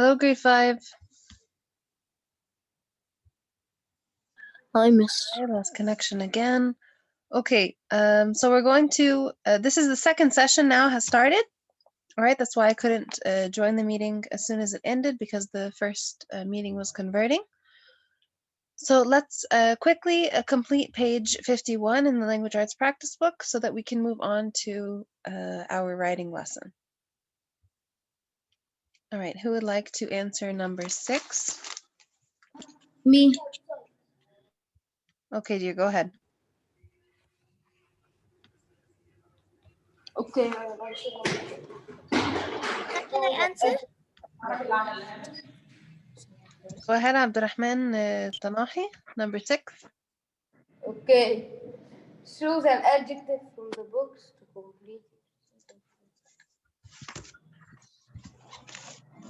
Hello, grade 5. Hi, Miss. I lost connection again. Okay, so we're going to, this is the second session now has started. All right, that's why I couldn't join the meeting as soon as it ended because the first meeting was converting. So let's quickly complete page 51 in the Language Arts Practice Book so that we can move on to our writing lesson. All right, who would like to answer number 6? Me. Okay, dear, go ahead. Okay. Can I answer? Go ahead, Abdurrahman Tamahi, number 6. Okay. Choose an adjective from the books to complete.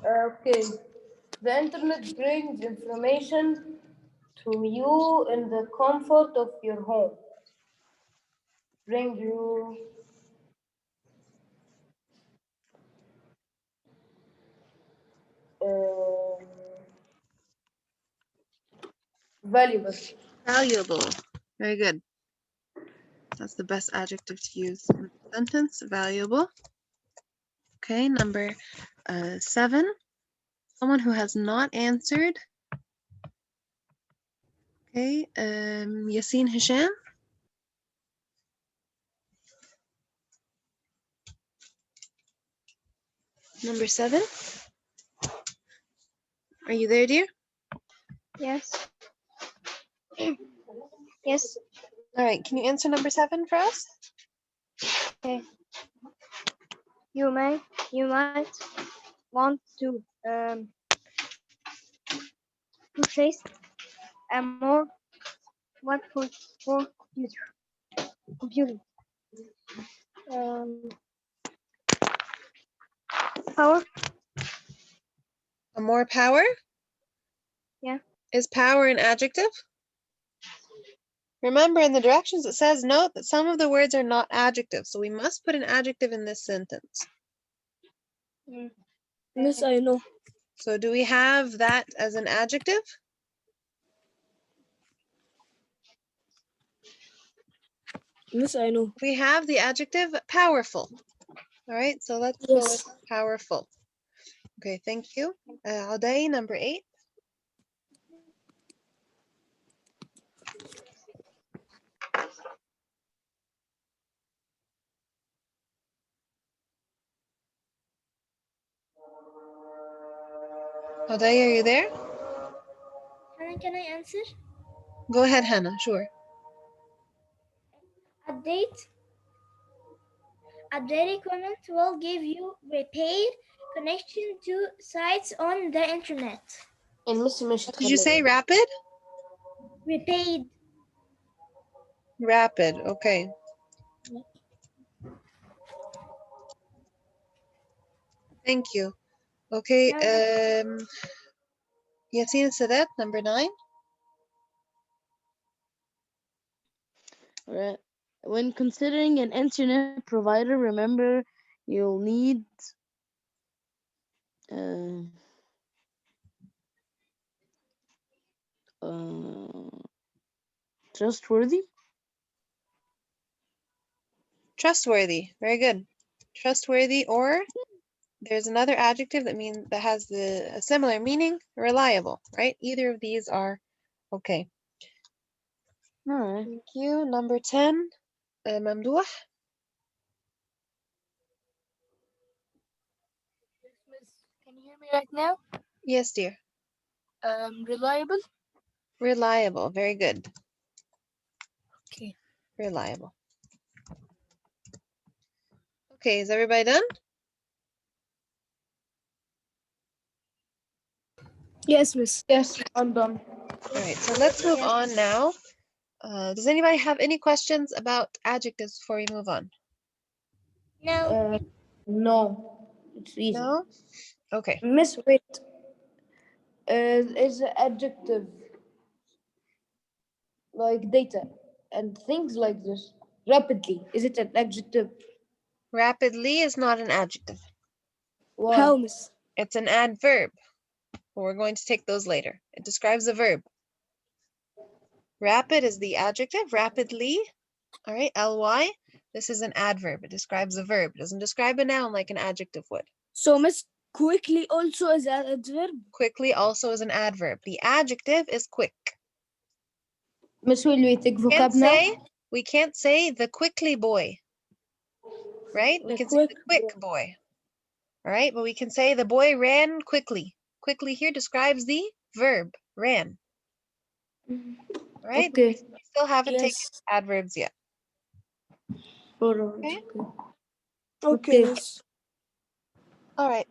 Okay. The internet brings information to you in the comfort of your home. Bring you valuable. Valuable. Very good. That's the best adjective to use in the sentence. Valuable. Okay, number 7. Someone who has not answered. Okay, Yassine Hisham. Number 7. Are you there, dear? Yes. Yes. All right, can you answer number 7 for us? Okay. You might want to purchase a more what for computer. Power. More power? Yeah. Is power an adjective? Remember, in the directions it says note that some of the words are not adjectives, so we must put an adjective in this sentence. Miss, I know. So do we have that as an adjective? Miss, I know. We have the adjective powerful. All right, so let's go with powerful. Okay, thank you. Aday, number 8. Aday, are you there? Hannah, can I answer? Go ahead, Hannah, sure. Update equipment will give you prepaid connection to sites on the internet. Did you say rapid? Prepaid. Rapid, okay. Thank you. Okay, Yassine Sadat, number 9. All right. When considering an internet provider, remember you'll need trustworthy. Trustworthy, very good. Trustworthy, or there's another adjective that has a similar meaning, reliable, right? Either of these are okay. All right. Thank you. Number 10, Mamdouh. Can you hear me right now? Yes, dear. Reliable. Reliable, very good. Okay. Reliable. Okay, is everybody done? Yes, Miss. Yes, I'm done. All right, so let's move on now. Does anybody have any questions about adjectives before we move on? No. No, it's easy. No? Okay. Miss, wait. Is an adjective like data and things like this? Rapidly, is it an adjective? Rapidly is not an adjective. Why? How, Miss? It's an adverb. But we're going to take those later. It describes a verb. Rapid is the adjective, rapidly. All right, ly. This is an adverb. It describes a verb. It doesn't describe a noun like an adjective would. So, Miss, quickly also is an adverb. Quickly also is an adverb. The adjective is quick. Miss, will we take vocab now? We can't say the quickly boy, right? We The can say the quick quick boy. All right, but we can say the boy ran quickly. Quickly here describes the verb, ran. All right, Okay. we still haven't taken Yes. adverbs yet. Alright, Okay. Okay. Okay. Miss. All right,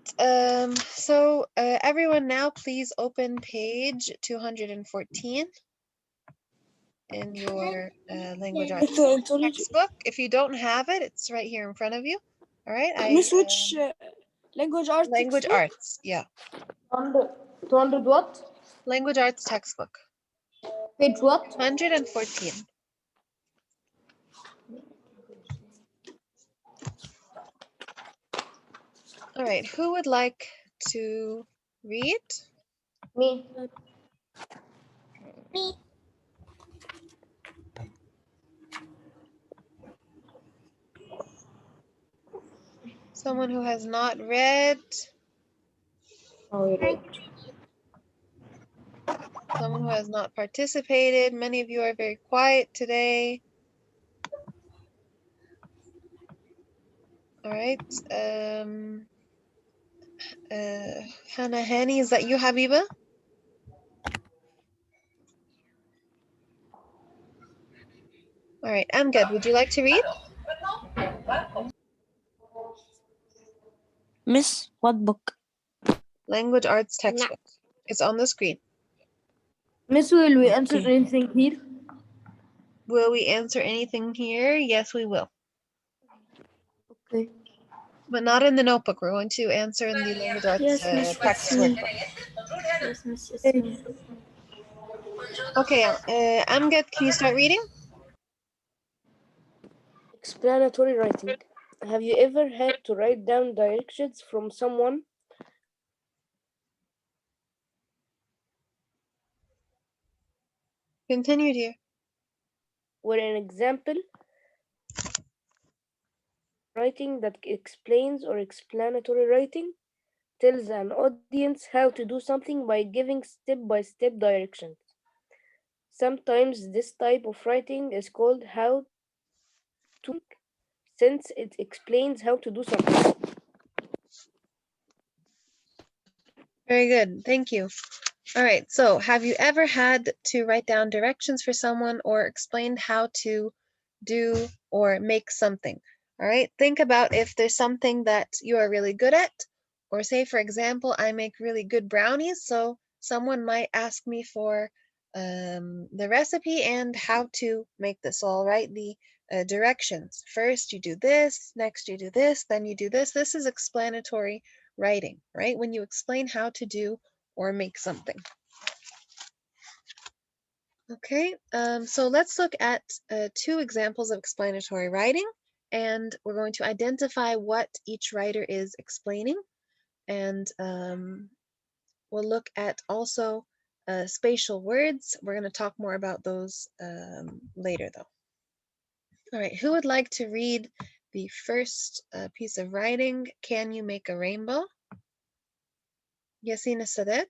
so everyone now please open page 214 in your language arts textbook. If you don't have it, it's right here in front of you. All right, Miss, which language arts? language textbook? arts, yeah. 200 what? Language arts textbook, Page what? 114. All right, who would like to read? Me. Me. Someone who has not read, Oh, I someone who has not participated. Many of you are very quiet today. All right, Hannah Hani, is that you, Habiba? All right, Amgad, would you like to read? Miss, what book? Language arts textbook. It's on the screen. Miss, will we answer Okay. anything here? Will we answer anything here? Yes, we will. Okay. But not in the notebook. We're going to answer in the language arts Yes, Miss, text it's me. workbook. Yes, Miss, it's me. Okay, Amgad, can you start reading? Explanatory writing. Have you ever had to write down directions from someone? Continue, dear. Where an example writing that explains or explanatory writing tells an audience how to do something by giving step-by-step directions. Sometimes this type of writing is called how to, since it explains how to do something. Very good. Thank you. All right. So have you ever had to write down directions for someone or explained how to do or make something? All right. Think about if there's something that you are really good at, or say, for example, I make really good brownies. So someone might ask me for the recipe and how to make this. So I'll write the directions. First, you do this, next, you do this, then you do this. This is explanatory writing, right? When you explain how to do or make something. Okay, so let's look at 2 examples of explanatory writing, and we're going to identify what each writer is explaining, and we'll look at also spatial words. We're going to talk more about those later, though. All right, who would like to read the first piece of writing? Can you make a rainbow? Yassine Sadet.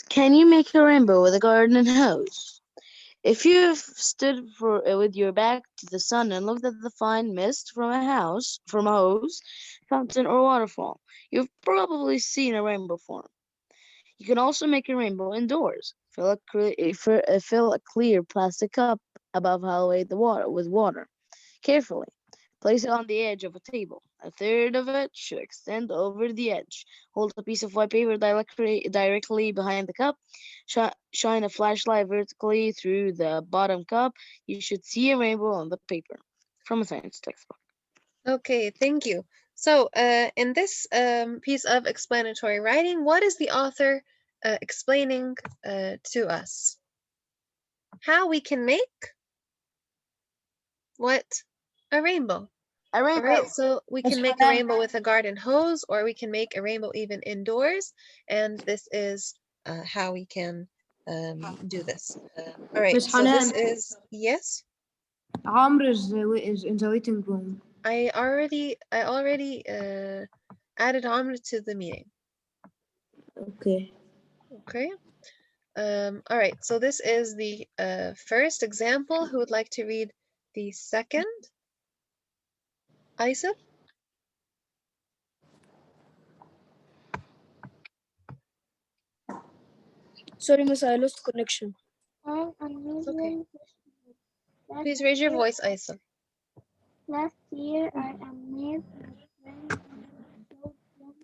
Can you make a rainbow with a garden hose? If you've stood with your back to the sun and looked at the fine mist from a hose, fountain, or waterfall, you've probably seen a rainbow form. You can also make a rainbow indoors. Fill a clear plastic cup above halfway the water with water. Carefully, place it on the edge of a table. A third of it should extend over the edge. Hold a piece of white paper directly behind the cup. Shine a flashlight vertically through the bottom cup. You should see a rainbow on the paper. From a science textbook. Okay, thank you. So in this piece of explanatory writing, what is the author explaining to us? How we can make what? A rainbow. A All rainbow. right, so we Miss can make a Hanan. rainbow with a garden hose, or we can make a rainbow even indoors. And this is how we can do this. All right, Miss so this Hanan. is, yes, Amr is in the waiting room. I already added Amr to the meeting. Okay. Okay. All right, so this is the first example. Who would like to read the second? Aisha? Sorry, miss, I lost connection. An It's okay. unusual festival. Last Please raise your year, voice, Aisha. last year I amazed my friends when I showed them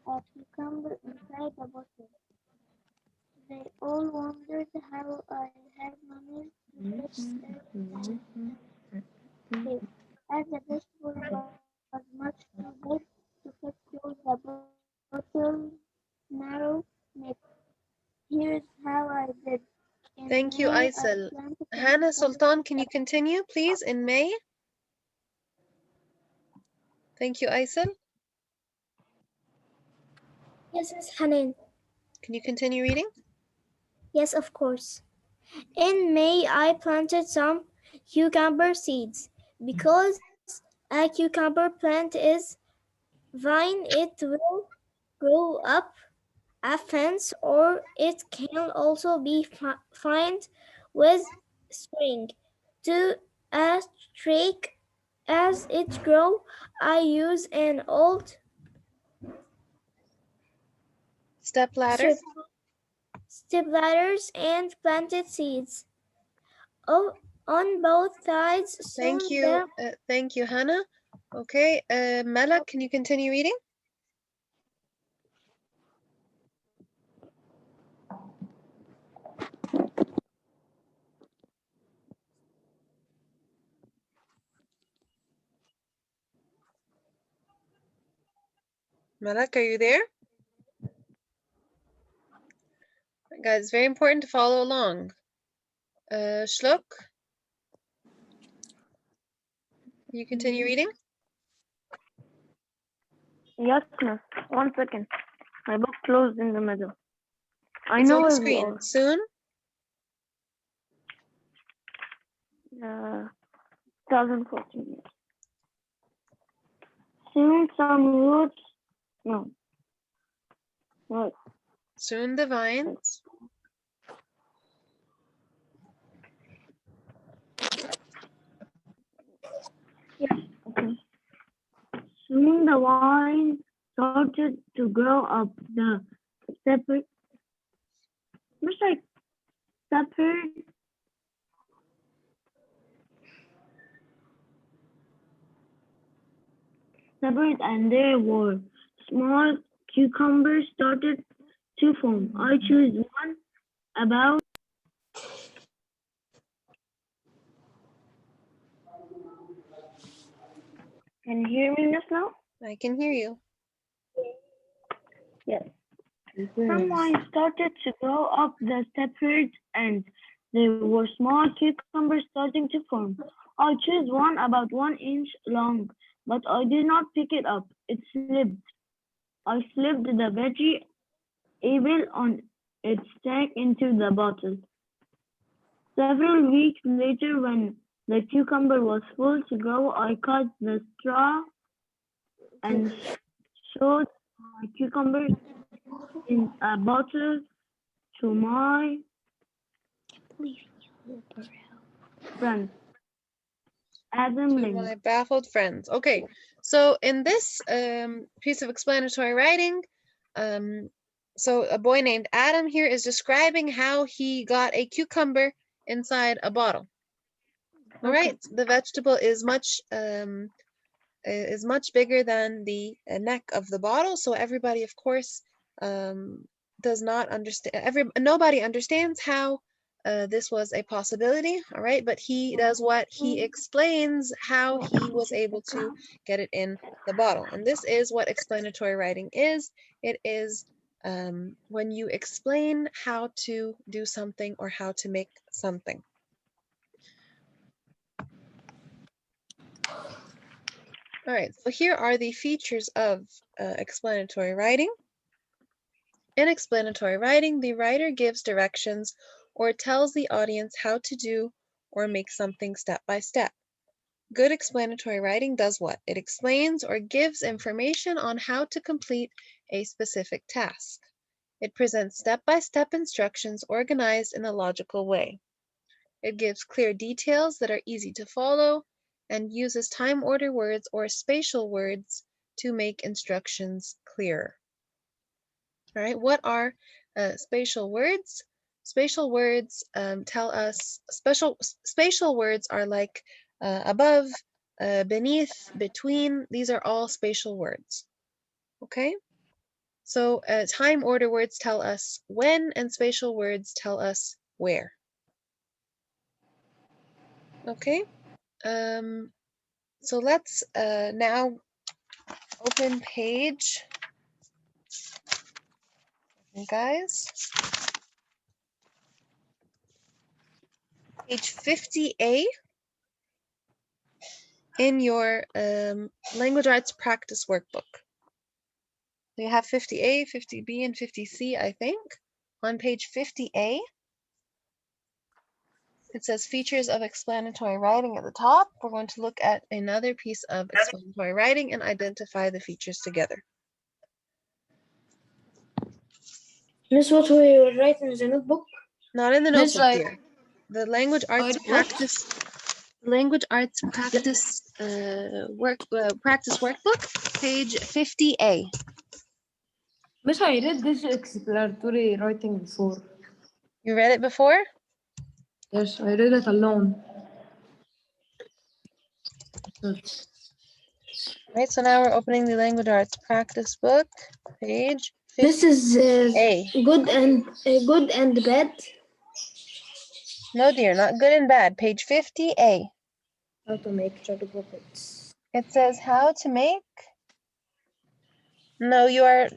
a cucumber inside a bottle. They all wondered how I had managed to fit it in. As the vegetable was much too big to fit through the bottle's narrow neck. Here's how I did. In Thank you, May, I Aisel. planted some Hannah cucumbers. Sultan, can you continue, please, in May? Thank you, Aisel. Yes, Miss Hanan. Can you continue reading? Yes, of course. In May, I planted some cucumber seeds. Because a cucumber plant is vine, it will grow up a fence, or it can also be fined with string to a streak. As it grows, I use an old Step ladder. strip step ladders and planted seeds. Oh, on both sides. Thank Soon you. the Thank you, Hannah. Okay, Mela, can you continue reading? Malak, are you there? Guys, it's very important to follow along. Shlok, can you continue reading? Yes, miss. 1 second. My book closed in the middle. I It's on know the where we screen. Soon. are. 2014. Soon some roots. No. What? Soon the vines. Okay. Soon the vine started to grow up the separate. Looks like separate. Separate, and there were small cucumbers started to form. I choose one about. Can you hear me just now? I can hear you. Yes. Some vines started to grow up the separate ends. There were small cucumbers starting to form. I chose one about 1 inch long, but I did not pick it up. It slipped. I slipped the vegetable on its tank into the bottle. Several weeks later, when the cucumber was full to grow, I cut the straw and showed my cucumber in a bottle to my friend, Adam To Link. my baffled friends. Okay, so in this piece of explanatory writing, so a boy named Adam here is describing how he got a cucumber inside a bottle. All right, the vegetable is much bigger than the neck of the bottle, so everybody, of course, does not understand. Nobody understands how this was a possibility. All right, but he does what? He explains how he was able to get it in the bottle, and this is what explanatory writing is. It is when you explain how to do something or how to make something. All right, so here are the features of explanatory writing. In explanatory writing, the writer gives directions or tells the audience how to do or make something step by step. Good explanatory writing does what? It explains or gives information on how to complete a specific task. It presents step-by-step instructions organized in a logical way. It gives clear details that are easy to follow and uses time order words or spatial words to make instructions clearer. All right, what are spatial words? Spatial words tell us, spatial words are like above, beneath, between. These are all spatial words. Okay, so time order words tell us when, and spatial words tell us where. Okay, so let's now open page, guys, page 50A in your language arts practice workbook. You have 50A, 50B, and 50C, I think. On page 50A, it says features of explanatory writing at the top. We're going to look at another piece of explanatory writing and identify the features together. Miss, what we were writing in the notebook? Not in the Miss, notebook, dear. The language arts practice practice workbook, page 50A. Miss, I read this explanatory writing before. You read it before? Yes, I read it alone. Right, so now we're opening the language arts practice book, page 50A. This is good and bad. No, dear, not good and bad. Page 50A. How to make shadow puppets. It says how to make. No, you are.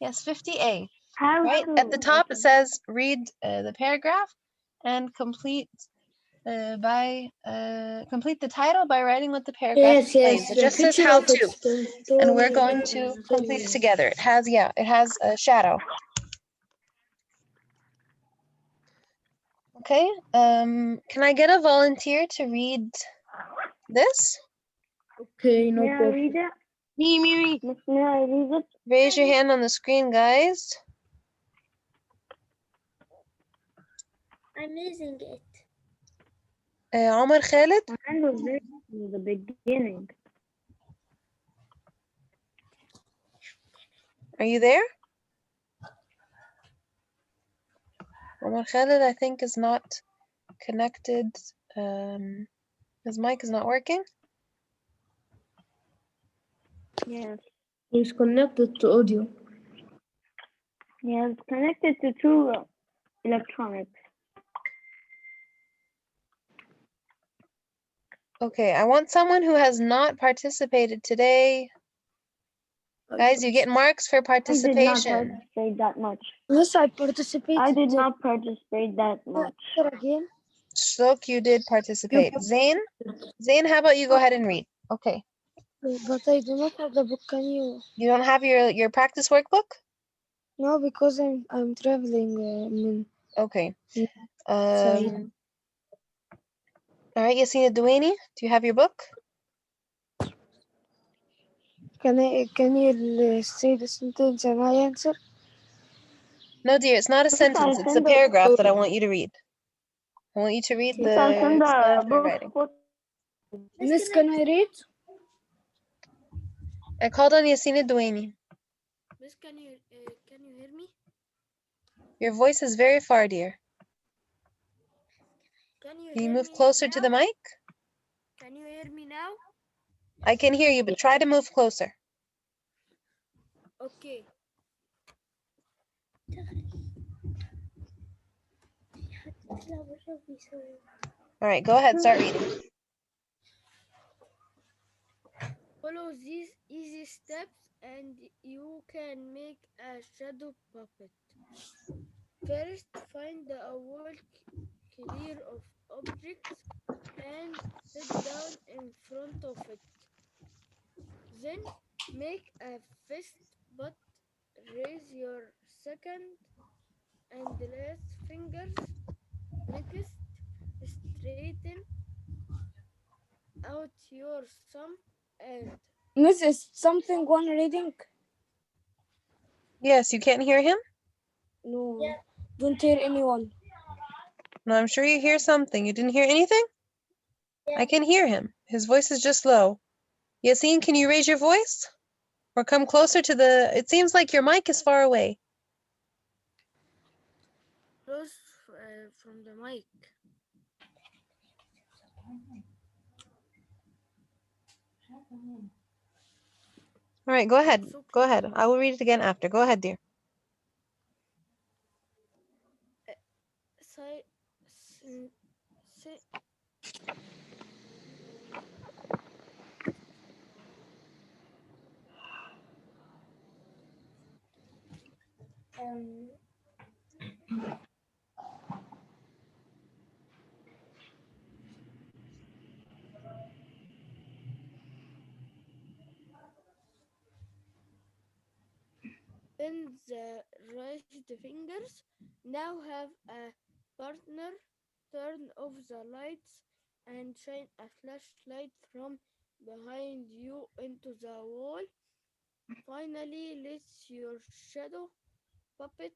Yes, 50A. How Right to at the top, it says read the paragraph and complete complete the title by writing what the paragraph explains. It just says how to, and we're going to complete it together. It has, yeah, it has a shadow. Okay, can I get a volunteer to read this? Okay, no May I problem. read it? Me. May I read it? Raise your hand on the screen, guys. I'm using it. Omar Khalid, Mine was there in the beginning. are you there? Omar Khalid, I think, is not connected. His mic is not working. Yes. He's connected to audio. Yes, connected to two electronics. Okay, I want someone who has not participated today. Guys, you get marks for I did not participation. participate that much. Yes, I participated. I did not participate that much. Again. Shloke, you did participate. Zain, how about you go ahead and read? Okay. But I do not have the book. Can you? You don't have your practice workbook? No, because I'm traveling. Okay. Sorry. All right, Yassina Dueni, do you have your book? Can you say the sentence and I answer? No, dear, it's not a sentence. It's a paragraph that I want you to read. I want you to read Yes, I the send the explanatory book. writing. Miss, can I read? I called on Yassina Dueni. Miss, can you hear me? Your voice is very far, dear. Can you Can you hear move me closer now? to the mic? Can you hear me now? I can hear you, but try to move closer. Okay. All right, go ahead, start reading. Follow these easy steps and you can make a shadow puppet. First, find a wall clear of objects and sit down one in front of it. Then make a fist, but raise your second and last fingers. Next, straighten out your thumb and Miss, is something one reading? Yes, you can't hear him? No, don't hear anyone. No, I'm sure you hear something. You didn't hear anything? I can hear him. His voice is just low. Yassine, can you raise your voice? Or come closer to the... It seems like your mic is far away. close from the mic. All right, go ahead. It's okay. Go ahead. I will read it again after. Go ahead, dear. Si- si- si- Um, Bend the raised fingers. Now have a partner. Turn off the lights and shine a flashlight from behind you into the wall. Finally, let your shadow puppet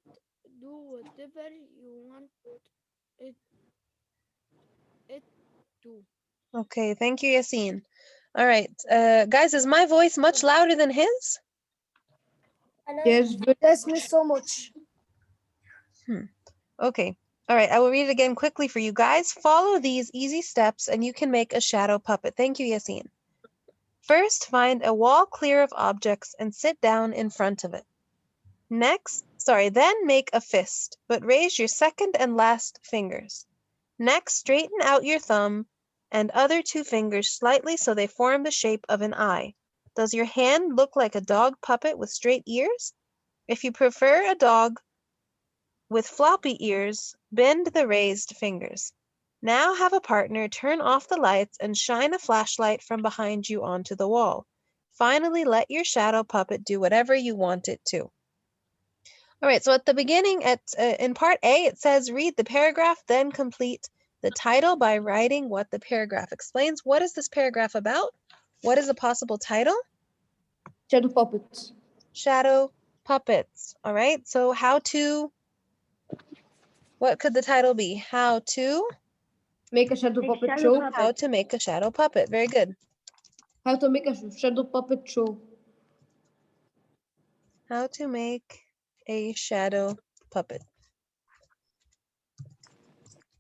do whatever you want it, it to. Okay, thank you, Yassine. All right, guys, is my voice much louder than his? Yes, bless me so much. Okay. All right, I will read it again quickly for you guys. Follow these easy steps and you can make a shadow puppet. Thank you, Yassine. First, find a wall clear of objects and sit down in front of it. Then make a fist, but raise your second and last fingers. Next, straighten out your thumb and other two fingers slightly so they form the shape of an eye. Does your hand look like a dog puppet with straight ears? If you prefer a dog with floppy ears, bend the raised fingers. Now have a partner turn off the lights and shine a flashlight from behind you onto the wall. Finally, let your shadow puppet do whatever you want it to. All right, so at the beginning, in part A, it says read the paragraph, then complete the title by writing what the paragraph explains. What is this paragraph about? What is a possible title? Shadow puppets. Shadow puppets. All right, so what could the title be? How to Make a shadow puppet show. How to make a shadow puppet. Very good. How to make a shadow puppet show. How to make a shadow puppet.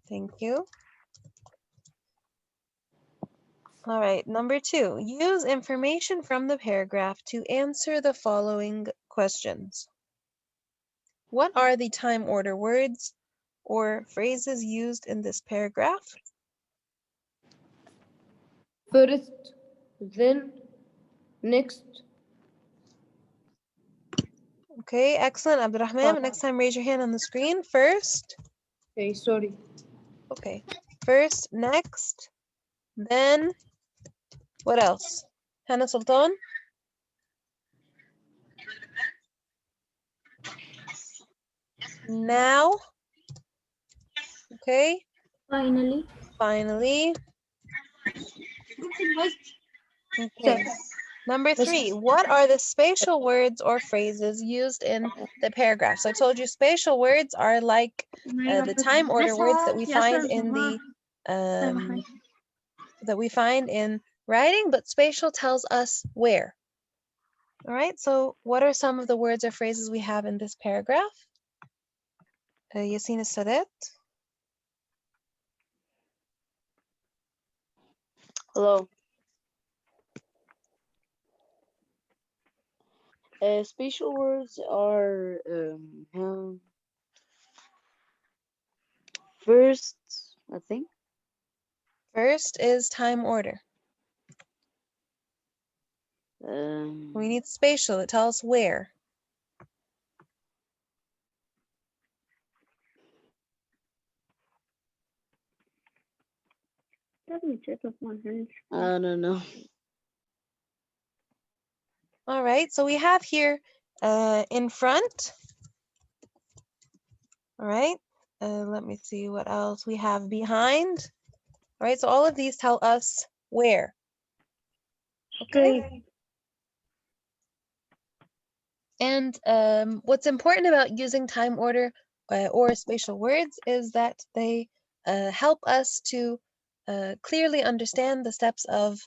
Thank you. All right, number 2, use information from the paragraph to answer the following questions. What are the time order words or phrases used in this paragraph? First, then, next. Okay, excellent, Abdurrahman. Next time, raise your hand on the screen. First. Okay, sorry. Okay, first, next, then, what else? Hannah Sultan? Now. Okay. Finally. Finally. Okay. Number 3, what are the spatial words or phrases used in the paragraph? So I told you spatial words are like the time order words that we find in the writing, but spatial tells us where. All right, so what are some of the words or phrases we have in this paragraph? Yassine Sadet. Hello. Spatial words are first, I think. First is time order. We need spatial. It tells us where. I don't know. All right, so we have here in front. All right, let me see what else we have behind. All right, so all of these tell us where. Okay. And what's important about using time order or spatial words is that they help us to clearly understand the steps of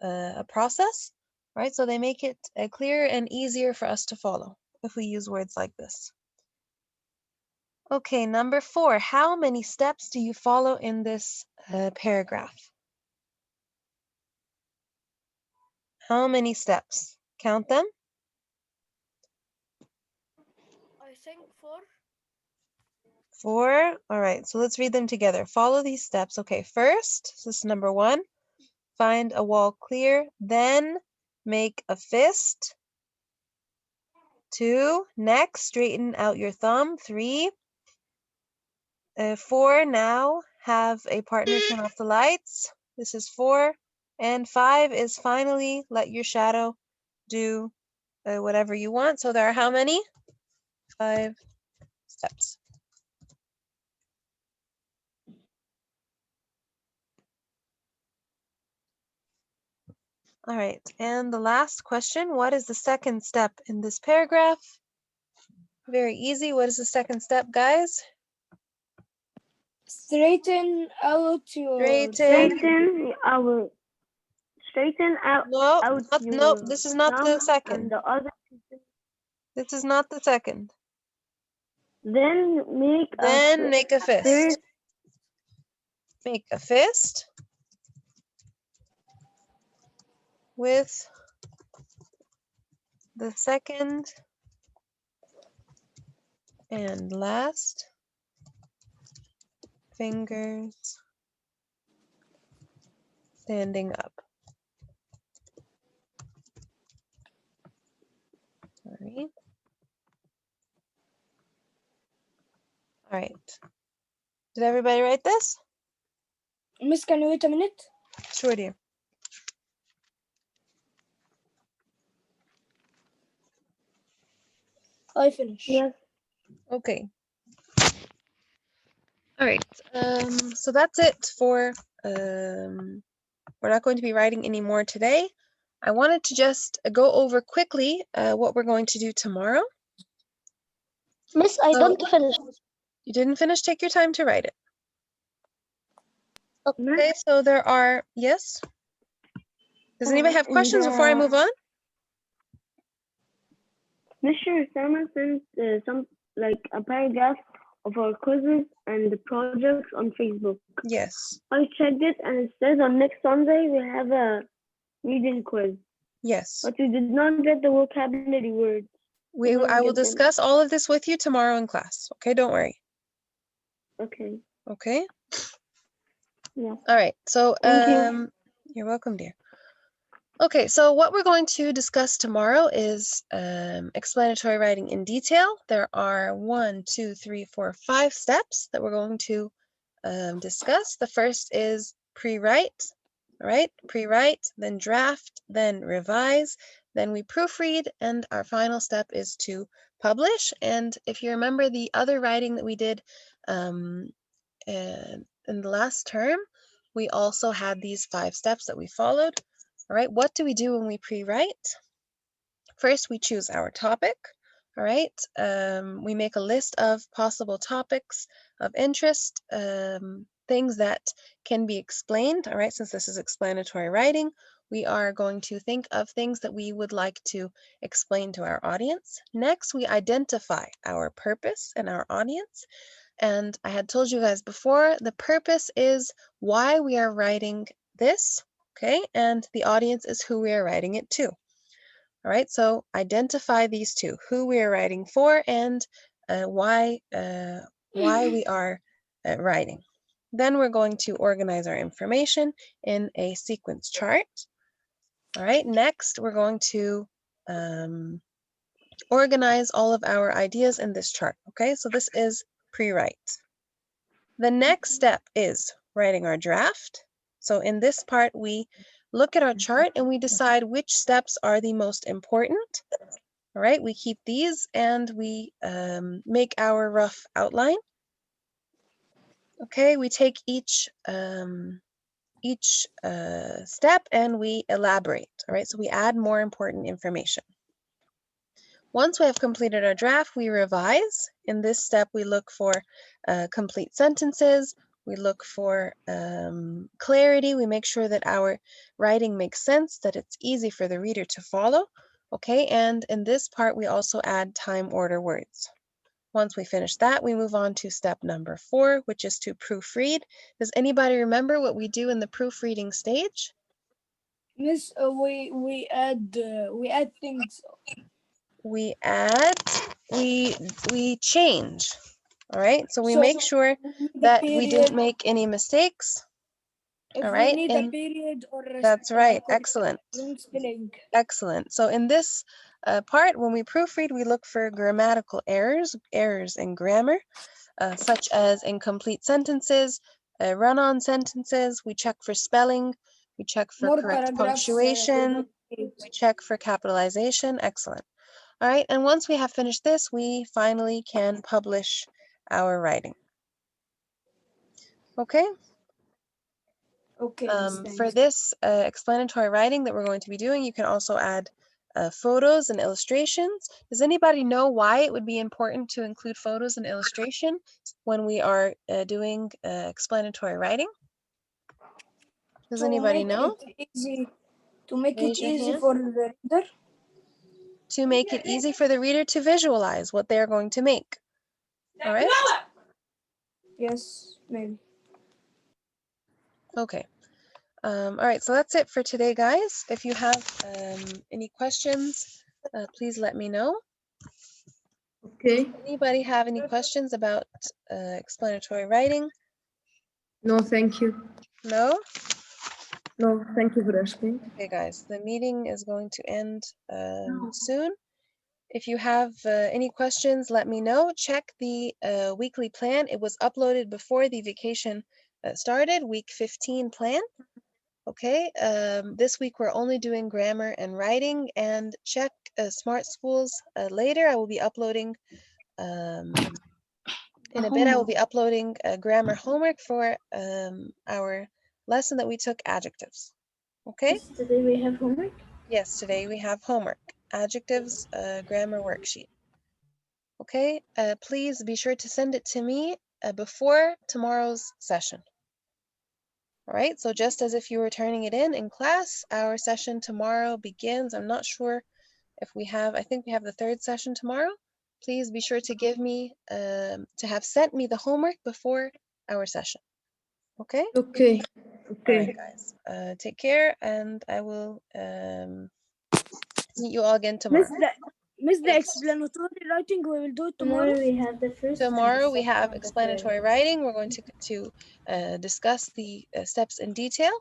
a process, right? So they make it clearer and easier for us to follow if we use words like this. Okay, number 4, how many steps do you follow in this paragraph? How many steps? Count them. I think 4. 4. All right, so let's read them together. Follow these steps. Okay, first, so this is number 1. Find a wall clear, then make a fist. 2, next, straighten out your thumb. 3, 4, now have a partner turn off the lights. This is 4. And 5 is finally let your shadow do whatever you want. So there are how many? 5 steps. All right, and the last question, what is the second step in this paragraph? Very easy. What is the second step, guys? Straighten out your Straighten Straighten out No, your no, this is not the thumb and second. the other. This is not the second. Then Then make a fist. fist. Make a fist with the second and last fingers standing up. All right. All right. Did everybody write this? Miss, can you wait a minute? Sure, dear. I finish. Yes. Okay. All right. So that's it for we're not going to be writing any more today. I wanted to just go over quickly what we're going to do tomorrow. Miss, I So- don't finish. You didn't finish? Take your time to write it. Okay. Okay, so there are, yes? Does anybody have questions before I move on? Mr. Sama sent some like a paragraph of our quizzes and the projects on Facebook. Yes, I checked it and it says on next Sunday we have a reading quiz, yes. but we did not get the vocabulary words. I will discuss all of this with you tomorrow in class. Okay, don't worry. Okay. Okay? Yeah. All right, so Thank you. you're welcome, dear. Okay, so what we're going to discuss tomorrow is explanatory writing in detail. There are 1, 2, 3, 4, 5 steps that we're going to discuss. The first is pre-write, all right? Pre-write, then draft, then revise, then we proofread, and our final step is to publish. And if you remember the other writing that we did in the last term, we also had these 5 steps that we followed. All right, what do we do when we pre-write? First, we choose our topic. All right, we make a list of possible topics of interest, things that can be explained. All right, since this is explanatory writing, we are going to think of things that we would like to explain to our audience. Next, we identify our purpose and our audience. And I had told you guys before, the purpose is why we are writing this, okay? And the audience is who we are writing it to. All right, so identify these two, who we are writing for and why we are writing. Then we're going to organize our information in a sequence chart. All right, next we're going to organize all of our ideas in this chart. Okay, so this is pre-write. The next step is writing our draft. So in this part, we look at our chart and we decide which steps are the most important. All right, we keep these and we make our rough outline. Okay, we take each step and we elaborate. All right, so we add more important information. Once we have completed our draft, we revise. In this step, we look for complete sentences. We look for clarity. We make sure that our writing makes sense, that it's easy for the reader to follow. Okay, and in this part, we also add time order words. Once we finish that, we move on to step number 4, which is to proofread. Does anybody remember what we do in the proofreading stage? Miss, we add things. We add, we change. All right, so we So make sure we need a that we didn't period. make any mistakes. If All we right, need a and period or a that's right, correct excellent. wrong spelling. Excellent. So in this part, when we proofread, we look for grammatical errors in grammar, such as incomplete sentences, run-on sentences. We check for spelling. We check for More correct paragraphs. punctuation. We check for capitalization. Excellent. All right, and once we have finished this, we finally can publish our writing. Okay? Okay, Miss, For thanks. this explanatory writing that we're going to be doing, you can also add photos and illustrations. Does anybody know why it would be important to include photos and illustration when we are doing explanatory writing? Does anybody know? To make Raise it your easy hand. for the reader. To make it easy for the reader to visualize what they're going to make. All right? Yes, maybe. Okay. All right, so that's it for today, guys. If you have any questions, please let me know. Okay. Anybody have any questions about explanatory writing? No, thank you. No? No, thank you for asking. Okay, guys, the meeting is going to end soon. If you have any questions, let me know. Check the weekly plan. It was uploaded before the vacation started, week 15 plan. Okay, this week we're only doing grammar and writing, and check Smart Schools later. I will be uploading, in a bit, I will be uploading grammar homework for our lesson that we took, adjectives. Okay? Today we have homework. Yes, today we have homework, adjectives, grammar worksheet. Okay, please be sure to send it to me before tomorrow's session. All right, so just as if you were turning it in class, our session tomorrow begins. I'm not sure if we have, I think we have the 3rd session tomorrow. Please be sure to give me, to have sent me the homework before our session. Okay? Okay. All right, guys. Take care, and I will meet you all again tomorrow. Miss, the Yes. explanatory writing we will do it Tomorrow tomorrow. we have the first. Tomorrow we have explanatory writing. We're going to discuss the steps in detail,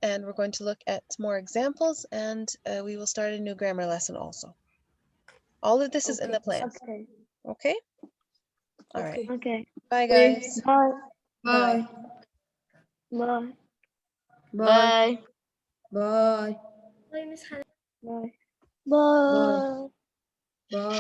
and we're going to look at more examples, and we will start a new grammar lesson also. All of this is in the plan. Okay. Okay? All right. Okay. Bye, guys. Bye. Bye. Bye. Bye. Bye. Bye. Bye, Miss Hannah. Bye. Bye. Bye. Bye.